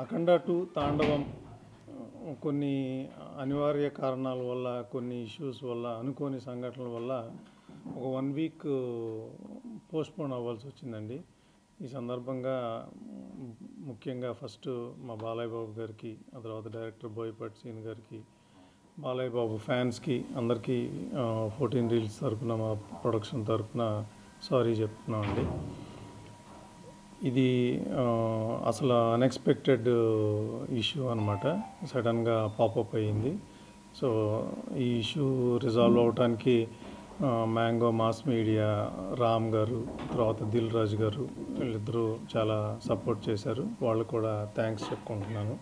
అఖండ 2 తాండవం కొన్ని అనివార్య కారణాల వల్ల, కొన్ని ఇష్యూస్ వల్ల, అనుకోని సంఘటనల వల్ల ఒక 1 వీక్ పోస్ట్పోన్ అవ్వాల్సి వచ్చిందండి. ఈ సందర్భంగా ముఖ్యంగా ఫస్ట్ మా బాలయ్య బాబు గారికి, ఆ తర్వాత డైరెక్టర్ బోయపాటి సీన్ గారికి, బాలయ్య బాబు ఫ్యాన్స్కి అందరికీ 14 రీల్స్ తరపున, మా ప్రొడక్షన్ తరపున సారీ చెప్తున్నామండి. ఇది అసలు అన్ఎక్స్పెక్టెడ్ ఇష్యూ అనమాట. సడన్గా పాపప్ అయ్యింది. సో ఈ ఇష్యూ రిజాల్వ్ అవడానికి మ్యాంగో మాస్ మీడియా, రామ్ గారు, తర్వాత దిల్ రాజు గారు, వీళ్ళిద్దరూ చాలా సపోర్ట్ చేశారు. వాళ్ళు కూడా థ్యాంక్స్ చెప్పుకుంటున్నాను.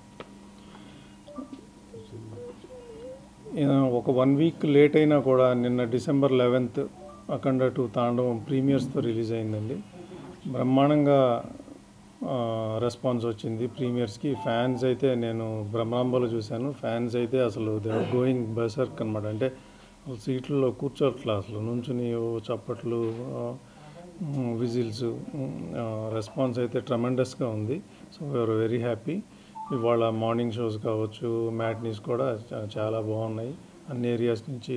ఒక 1 వీక్ లేట్ అయినా కూడా నిన్న December 11th అఖండ 2 తాండవం ప్రీమియర్స్తో రిలీజ్ అయిందండి. బ్రహ్మాండంగా రెస్పాన్స్ వచ్చింది ప్రీమియర్స్కి. ఫ్యాన్స్ అయితే, నేను బ్రహ్మాంబలో చూశాను, ఫ్యాన్స్ అయితే అసలు దే ఆర్ గోయింగ్ బర్సర్క్ అనమాట. అంటే సీట్లలో కూర్చోట్లా, అసలు నుంచుని చప్పట్లు, విజిల్స్, రెస్పాన్స్ అయితే ట్రమెండస్గా ఉంది. So we are very happy. ఇవాళ మార్నింగ్ షోస్ కావచ్చు, మ్యాట్నీస్ కూడా చాలా బాగున్నాయి. అన్ని ఏరియాస్ నుంచి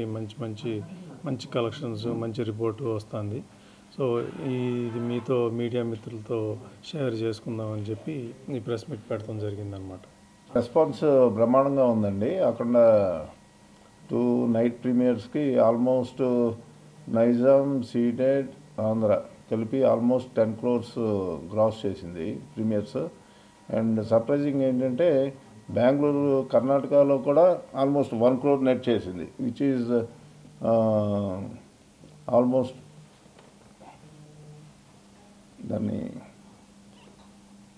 మంచి కలెక్షన్స్, మంచి రిపోర్టు వస్తుంది. సో ఇది మీతో, మీడియా మిత్రులతో షేర్ చేసుకుందామని చెప్పి ఈ ప్రెస్ మీట్ పెట్టడం జరిగిందనమాట. రెస్పాన్స్ బ్రహ్మాండంగా ఉందండి. అక్కడ 2 నైట్ ప్రీమియర్స్కి ఆల్మోస్ట్ నైజాం, సీడెడ్, ఆంధ్ర కలిపి ఆల్మోస్ట్ 10 crores గ్రాస్ చేసింది ప్రీమియర్స్. అండ్ సర్ప్రైజింగ్ ఏంటంటే బెంగళూరు, కర్ణాటకలో కూడా ఆల్మోస్ట్ 1 crore నెట్ చేసింది, విచ్ ఈజ్ ఆల్మోస్ట్ దాన్ని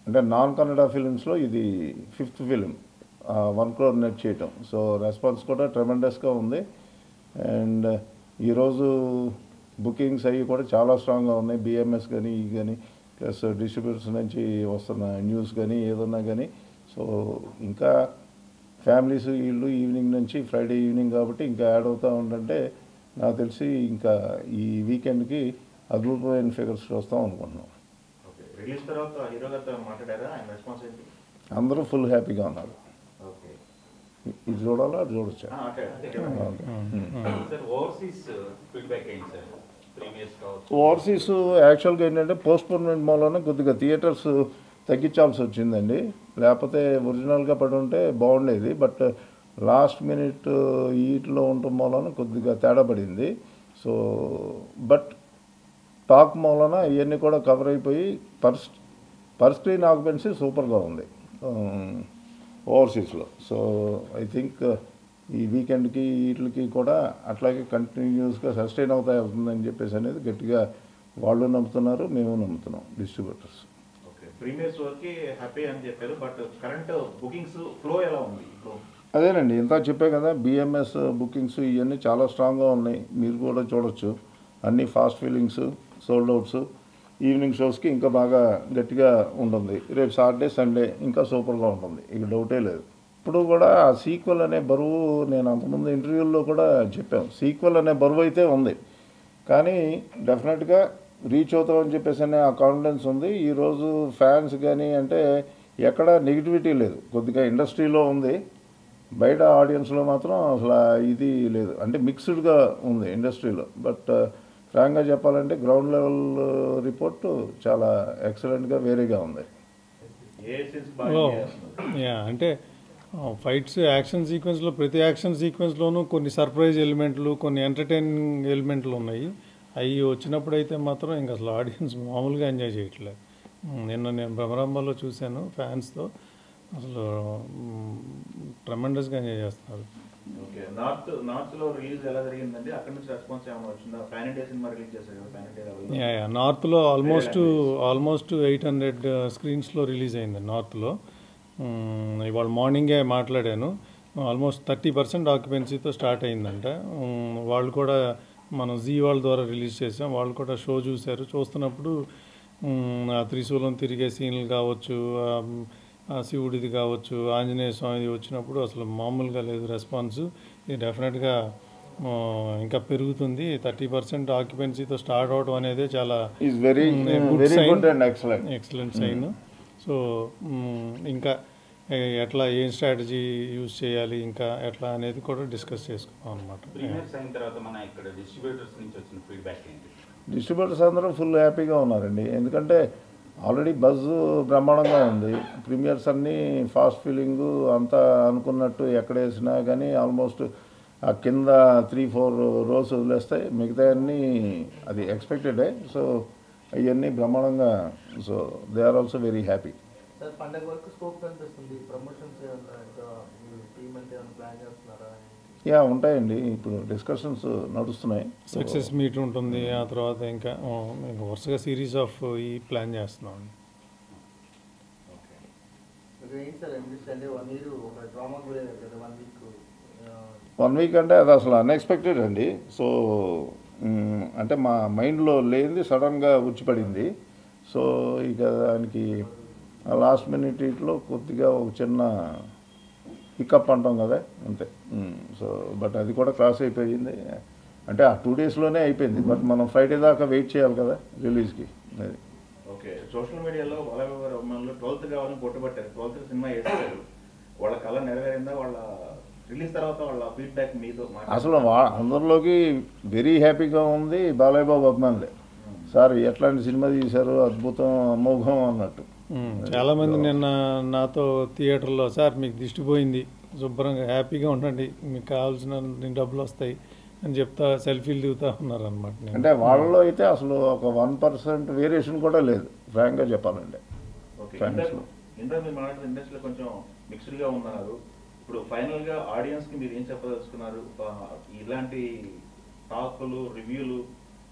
అంటే నాన్ కన్నడ ఫిలిమ్స్లో ఇది 5th ఫిలిం 1 crore నెట్ చేయటం. సో రెస్పాన్స్ కూడా ట్రెమెండస్గా ఉంది. అండ్ ఈరోజు బుకింగ్స్ అవి కూడా చాలా స్ట్రాంగ్గా ఉన్నాయి. బిఎంఎస్ కానీ ఈ కానీ ప్లస్ డిస్ట్రిబ్యూటర్స్ నుంచి వస్తున్న న్యూస్ కానీ ఏదన్నా కానీ. సో ఇంకా ఫ్యామిలీస్ వీళ్ళు ఈవినింగ్ నుంచి, ఫ్రైడే ఈవినింగ్ కాబట్టి ఇంకా యాడ్ అవుతూ ఉంటుంటే నాకు తెలిసి ఇంకా ఈ వీకెండ్కి అద్భుతమైన ఫిగర్స్ చూస్తాం అనుకుంటున్నాం. అందరూ ఫుల్ హ్యాపీగా ఉన్నారు. ఇది చూడాలా, అది చూడొచ్చా? ఓవర్సీస్ యాక్చువల్గా ఏంటంటే పోస్ట్పోన్మెంట్ మూలన కొద్దిగా థియేటర్స్ తగ్గించాల్సి వచ్చిందండి. లేకపోతే ఒరిజినల్గా పడి ఉంటే బాగుండేది. బట్ లాస్ట్ మినిట్ వీటిలో ఉండటం మూలన కొద్దిగా తేడా పడింది. సో బట్ టాక్ మూలన ఇవన్నీ కూడా కవర్ అయిపోయి పర్ స్క్రీన్ ఆక్యుపెన్సీ సూపర్గా ఉంది ఓవర్సీస్లో. సో ఐ థింక్ ఈ వీకెండ్కి వీటికి కూడా అట్లాగే కంటిన్యూస్గా సస్టైన్ అవుతుందని చెప్పేసి అనేది గట్టిగా వాళ్ళు నమ్ముతున్నారు, మేము నమ్ముతున్నాం, డిస్ట్రిబ్యూటర్స్. ప్రీమియర్స్ వరకు హ్యాపీ అని చెప్పారు. బట్ కరెంట్ బుకింగ్స్ ఫ్లో ఎలా ఉంది? అదేనండి, ఇంత చెప్పే కదా, బిఎంఎస్ బుకింగ్స్ ఇవన్నీ చాలా స్ట్రాంగ్గా ఉన్నాయి. మీరు కూడా చూడొచ్చు. అన్నీ fast feelings, sold outs. Evening షోస్కి ఇంకా బాగా గట్టిగా ఉంటుంది. రేపు సాటర్డే, సండే ఇంకా సూపర్గా ఉంటుంది, ఇక డౌటే లేదు. ఇప్పుడు కూడా ఆ సీక్వెల్ అనే బరువు, నేను అంతకుముందు ఇంటర్వ్యూల్లో కూడా చెప్పాను, సీక్వెల్ అనే బరువు అయితే ఉంది, కానీ డెఫినెట్గా రీచ్ అవుతామని చెప్పేసి అనే ఆ కాన్ఫిడెన్స్ ఉంది. ఈరోజు ఫ్యాన్స్ కానీ అంటే ఎక్కడ నెగిటివిటీ లేదు. కొద్దిగా ఇండస్ట్రీలో ఉంది, బయట ఆడియన్స్లో మాత్రం అసలు ఇది లేదు. అంటే మిక్స్డ్గా ఉంది ఇండస్ట్రీలో. బట్ ఫ్రాంక్గా చెప్పాలంటే గ్రౌండ్ లెవెల్ రిపోర్ట్ చాలా ఎక్సలెంట్గా వేరేగా ఉంది. అంటే ఫైట్స్, యాక్షన్ సీక్వెన్స్లో, ప్రతి యాక్షన్ సీక్వెన్స్లోనూ కొన్ని సర్ప్రైజ్ ఎలిమెంట్లు, కొన్ని ఎంటర్టైనింగ్ ఎలిమెంట్లు ఉన్నాయి. అవి వచ్చినప్పుడైతే మాత్రం ఇంకా అసలు ఆడియన్స్ మామూలుగా ఎంజాయ్ చేయట్లేదు. నిన్న నేను భ్రమరాంబలో చూశాను, ఫ్యాన్స్తో అసలు ట్రెమెండస్గా ఎంజాయ్ చేస్తున్నారు. ఓకే, నార్త్లో రిలీజ్ ఎలా జరిగిందండి? అక్కడ నుంచి రెస్పాన్స్ ఏమైనా వచ్చిందా? పాన్ ఇండియా సినిమా రిలీజ్ చేశారు కదా, పాన్ ఇండియా నార్త్లో ఆల్మోస్ట్ 800 స్క్రీన్స్లో రిలీజ్ అయింది నార్త్లో. ఇవాళ మార్నింగే మాట్లాడాను, ఆల్మోస్ట్ 30% ఆక్యుపెన్సీతో స్టార్ట్ అయిందంట. వాళ్ళు కూడా మనం జీ వాళ్ళ ద్వారా రిలీజ్ చేసాం, వాళ్ళు కూడా షో చూశారు. చూస్తున్నప్పుడు ఆ త్రిశూలం తిరిగే సీన్లు కావచ్చు, శివుడిది కావచ్చు, ఆంజనేయ స్వామిది వచ్చినప్పుడు అసలు మామూలుగా లేదు రెస్పాన్స్. ఇది డెఫినెట్గా ఇంకా పెరుగుతుంది. 30% ఆక్యుపెన్సీతో స్టార్ట్ అవడం అనేది చాలా ఎక్సలెంట్ సైన్. సో ఇంకా ఎట్లా ఏం స్ట్రాటజీ యూజ్ చేయాలి ఇంకా ఎట్లా అనేది కూడా డిస్కస్ చేసుకున్నాం అనమాట. ప్రీమియర్స్ అయిన తర్వాత మన ఇక్కడ డిస్ట్రిబ్యూటర్స్ నుంచి వచ్చిన ఫీడ్బ్యాక్ ఏంటి? డిస్ట్రిబ్యూటర్స్ అందరూ ఫుల్ హ్యాపీగా ఉన్నారండి. ఎందుకంటే ఆల్రెడీ బజ్ బ్రహ్మాండంగా ఉంది. ప్రీమియర్స్ అన్నీ ఫాస్ట్ ఫీలింగు అంతా అనుకున్నట్టు ఎక్కడ వేసినా కానీ ఆల్మోస్ట్ ఆ కింద 3-4 రోస్ వదిలేస్తాయి, మిగతా అన్నీ అది ఎక్స్పెక్టెడే. సో అవన్నీ బ్రహ్మాండంగా, so they are also very happy. Sir పండగ వరకు స్కోప్ కనిపిస్తుంది. ప్రమోషన్స్ ఏమన్నా ఇంకా టీమ్ అంటే ఏమైనా ప్లాన్ చేస్తున్నారా? యా ఉంటాయండి, ఇప్పుడు డిస్కషన్స్ నడుస్తున్నాయి. సక్సెస్ మీట్ ఉంటుంది, ఆ తర్వాత ఇంకా వరుసగా సిరీస్ ఆఫ్ ఈ ప్లాన్ చేస్తున్నాం. ఏంటి సార్ అంటే 1 year ఒక డ్రామా కూడా కదా 1 week 1 week అంటే అది అసలు అన్ఎక్స్పెక్టెడ్ అండి. సో అంటే మా మైండ్లో లేనిది సడన్గా వచ్చిపడింది. సో ఇక దానికి లాస్ట్ మినిట్ ఇట్లో కొద్దిగా ఒక చిన్న పికప్ అంటాం కదా అంతే. సో బట్ అది కూడా క్రాస్ అయిపోయింది. అంటే ఆ 2 daysలోనే అయిపోయింది. బట్ మనం ఫ్రైడే దాకా వెయిట్ చేయాలి కదా రిలీజ్కి. అది ఓకే. సోషల్ మీడియాలో బాలయ్య గారు అభిమానులు 12th కావాలని కొట్టుబట్టారు. 12th సినిమా వేస్తారు, వాళ్ళ కళ నెరవేరిందా? వాళ్ళ రిలీజ్ తర్వాత వాళ్ళ ఫీడ్బ్యాక్ మీతో అసలు అందరిలోకి వెరీ హ్యాపీగా ఉంది బాలయ్య బాబు అభిమానులే. సార్ ఎట్లాంటి సినిమా తీశారు, అద్భుతం, అమోఘం అన్నట్టు. చాలామంది నిన్న నాతో థియేటర్లో సార్ మీకు దిష్టి పోయింది, శుభ్రంగా హ్యాపీగా ఉండండి, మీకు కావాల్సిన డబ్బులు వస్తాయి అని చెప్తా సెల్ఫీలు దిగుతా ఉన్నారు అనమాట. అంటే వాళ్ళలో అయితే అసలు ఒక 1% వేరియేషన్ కూడా లేదు ఫ్రాంక్గా చెప్పాలంటే. ఇందాక మీరు మాట్లాడిన ఇండస్ట్రీలో కొంచెం మిక్స్డ్గా ఉన్నారు. ఇప్పుడు ఫైనల్గా ఆడియన్స్కి మీరు ఏం చెప్పదలుచుకున్నారు? ఇలాంటి టాకులు, రివ్యూలు,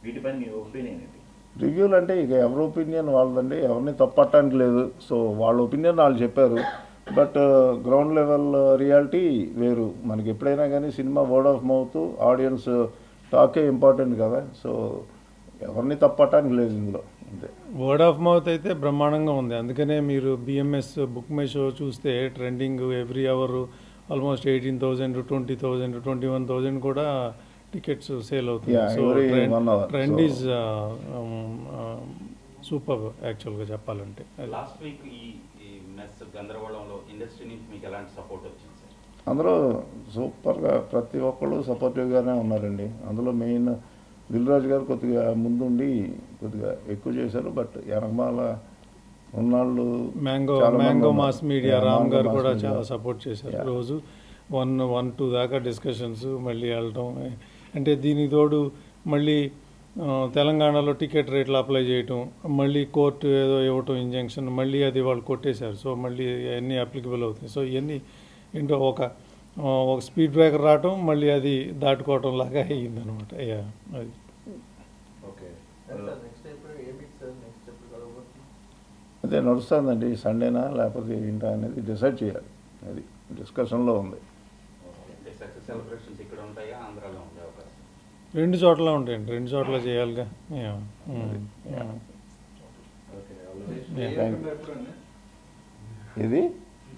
వీటిపైన మీ ఒపీనియన్ ఏంటి? రివ్యూలు అంటే ఇక ఎవరి ఒపీనియన్ వాళ్ళదండి, ఎవరిని తప్పట్టడానికి లేదు. సో వాళ్ళ ఒపీనియన్ వాళ్ళు చెప్పారు. బట్ గ్రౌండ్ లెవెల్ రియాలిటీ వేరు. మనకి ఎప్పుడైనా కానీ cinema word of mouth, audience టాకే ఇంపార్టెంట్ కదా. సో ఎవరిని తప్పట్టడానికి లేదు ఇందులో, అంతే. వర్డ్ ఆఫ్ మౌత్ అయితే బ్రహ్మాండంగా ఉంది. అందుకనే మీరు బిఎంఎస్ బుక్ మై షో చూస్తే ట్రెండింగ్ ఎవ్రీ అవర్ ఆల్మోస్ట్ 18,000, 20,000, 21,000 కూడా టికెట్స్ సేల్ అవుతుంది. సో ట్రెండ్ ఈజ్ సూపర్ యాక్చువల్గా చెప్పాలంటే. లాస్ట్ వీక్ ఈ మెస్ గందరగోళంలో ఇండస్ట్రీ నుంచి మీకు ఎలాంటి సపోర్ట్ వచ్చింది సార్? అందరూ సూపర్గా ప్రతి ఒక్కళ్ళు సపోర్టివ్గానే ఉన్నారండి. అందులో మెయిన్ దిల్ రాజు గారు కొద్దిగా ముందుండి కొద్దిగా ఎక్కువ చేశారు. బట్ వెనకమాల ఉన్నాళ్ళు mango mass media Ram garu కూడా చాలా సపోర్ట్ చేశారు. రోజు 1-2 దాకా డిస్కషన్స్, మళ్ళీ వెళ్ళటం. అంటే దీనికి తోడు మళ్ళీ తెలంగాణలో టికెట్ రేట్లు అప్లై చేయటం, మళ్ళీ కోర్టు ఏదో ఇవ్వటం ఇంజంక్షన్, మళ్ళీ అది వాళ్ళు కొట్టేశారు. సో మళ్ళీ అన్నీ అప్లికబుల్ అవుతాయి. సో ఇవన్నీ ఏంటో ఒక స్పీడ్ బ్రేకర్ రావటం, మళ్ళీ అది దాటుకోవటం లాగా అయ్యిందనమాట. అది అదే నడుస్తుందండి. సండేనా లేకపోతే ఏంటా అనేది డిసైడ్ చేయాలి. అది డిస్కషన్లో ఉంది. సెలబ్రేషన్స్ ఇక్కడ ఉంటాయా, ఆంధ్రాలో ఉండే అవకాశం? 2 చోట్ల ఉంటాయండి, 2 చోట్ల చేయాలిగా. ఇది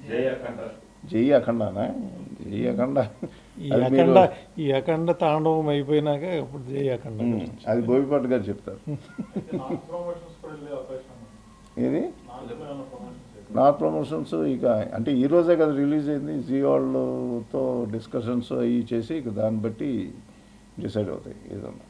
జై అఖండానా? జై అఖండ ఈ అఖండ తాండవం అయిపోయినాక ఇప్పుడు జై అఖండ అది బోయపాటి గారు చెప్తారు. ఇది నాట్ ప్రమోషన్స్ ఇక అంటే ఈరోజే కదా రిలీజ్ అయింది. జీ వాళ్ళతో డిస్కషన్స్ అవి చేసి ఇక దాన్ని బట్టి డిసైడ్ అవుతాయి ఏదన్నా.